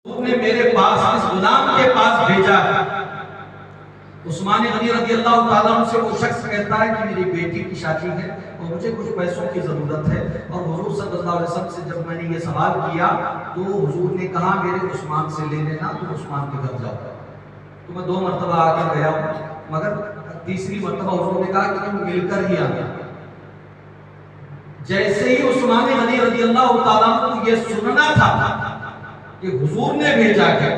ने मेरे पास इस गुलाम के पास भेजा है। उस्मान गनी रज़ी अल्लाह ताला अन्हु से वो शख्स कहता है कि मेरी बेटी की शादी है और मुझे कुछ पैसों की जरूरत है, और हुजूर सल्लल्लाहु अलैहि वसल्लम से जब मैंने ये सवाल किया तो हुजूर ने कहा मेरे उस्मान से ले लेना, तुम उस्मान के घर जाओ। तो मैं 2 मरतबा आकर गया हूँ, मगर तीसरी मरतबा हुजूर ने कहा कि तुम मिलकर ही आना। जैसे ही उस्मान गनी रज़ी अल्लाह ताला अन्हु को ये सुनना था कि हुजूर ने भेजा है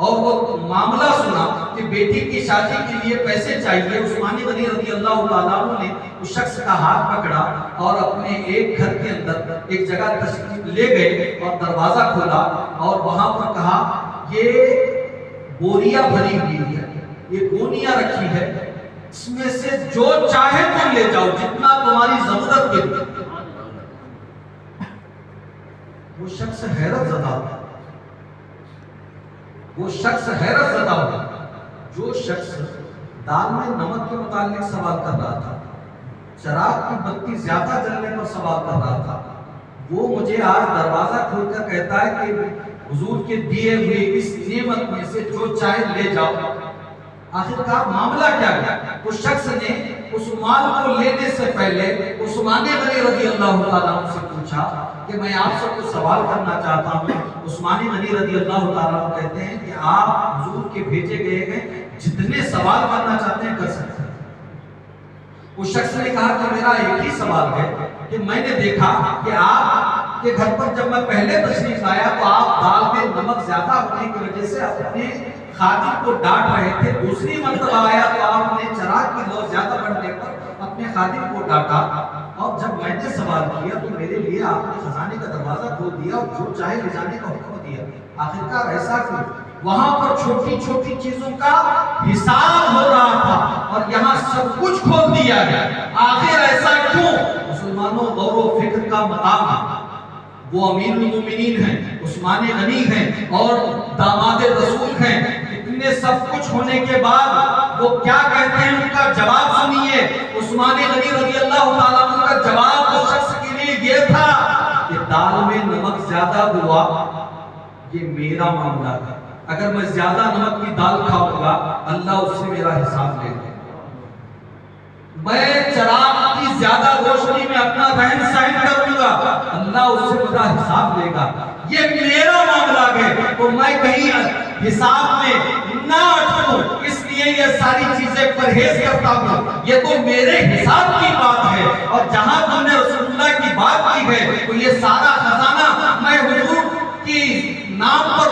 और वो मामला सुना कि बेटी की शादी के लिए पैसे चाहिए, उस्मान गनी रज़ी अल्लाह ताला अन्हु ने उस शख्स का हाथ पकड़ा और अपने एक घर के अंदर एक जगह तशरीफ ले गए और दरवाजा खोला और वहां पर कहा ये बोरियां भरी हुई है, ये गोनियां रखी है, इसमें से जो चाहे तुम ले जाओ, जितना तुम्हारी जरूरत के लिए। वो शख्स हैरत ज़दा था, वो शख्स हैरत ज़दा हुआ। जो शख्स दाल में नमक के मुतालिक सवाल कर रहा था, चराग की बत्ती ज्यादा जलने पर सवाल कर रहा था, वो मुझे आज दरवाजा खोलकर कहता है कि हुजूर के दिए हुए इस नेमत में से जो चाहे ले जाओ। आखिरकार मामला क्या है? उस शख्स ने उस माल को लेने से पहले उस्मान गनी रज़ी अल्लाह ताला अन्हु से पूछा कि मैं आपसे कुछ सवाल करना चाहता हूँ। उस्मान गनी रज़ी अल्लाह ताला अन्हु कहते हैं कि आप हुजूर के भेजे गए हैं, जितने सवाल करना चाहते हैं कर सकते हैं। उस शख्स ने कहा कि मेरा एक ही सवाल है कि मैंने देखा कि आपके घर पर जब मैं पहले तशरीफ आया तो आप दाल में नमक ज्यादा होने की वजह से अपने खादिम को डांट रहे थे। दूसरी मरतबा आया तो आपने चराग की लौ ज्यादा बढ़ने पर अपने खादिम को डांटा, और जब मैंने सवाल किया तो मेरे लिए आपने खजाने का दरवाजा खोल दिया और जो चाहे ले जाने का हुक्म दिया। आखिरकार ऐसा क्यों? वहां पर छोटी छोटी चीजों का हिसाब हो रहा था और यहाँ सब कुछ खोल दिया गया। आखिर ऐसा क्यों? मुसलमानों, गौर व फिक्र का मकाम है। वो अमीरुल मोमिनीन हैं, उस्मान गनी हैं और दामाद रसूल हैं। इतने सब कुछ होने के बाद वो क्या कहते हैं, उनका जवाब सुनिए। उस्मान गनी रज़ी अल्लाह ताला अन्हु का जवाब उस शख्स के लिए ये था कि दाल में नमक ज्यादा हुआ, ये मेरा मामला था। अगर मैं ज्यादा नमक की दाल खाऊंगा अल्लाह उससे मेरा हिसाब लेगा। मैं चराग की ज्यादा रोशनी में अपना रहन सहन करूंगा, अल्लाह उससे मेरा हिसाब लेगा। ये मेरा मामला है, तो मैं कहीं हिसाब में ना अटकूं, इसलिए ये सारी चीजें परहेज करता हूँ। ये तो मेरे हिसाब की बात है, और जहां तुमने रसूलुल्लाह की बात की है तो ये सारा खजाना मैं हुजूर की नाम पर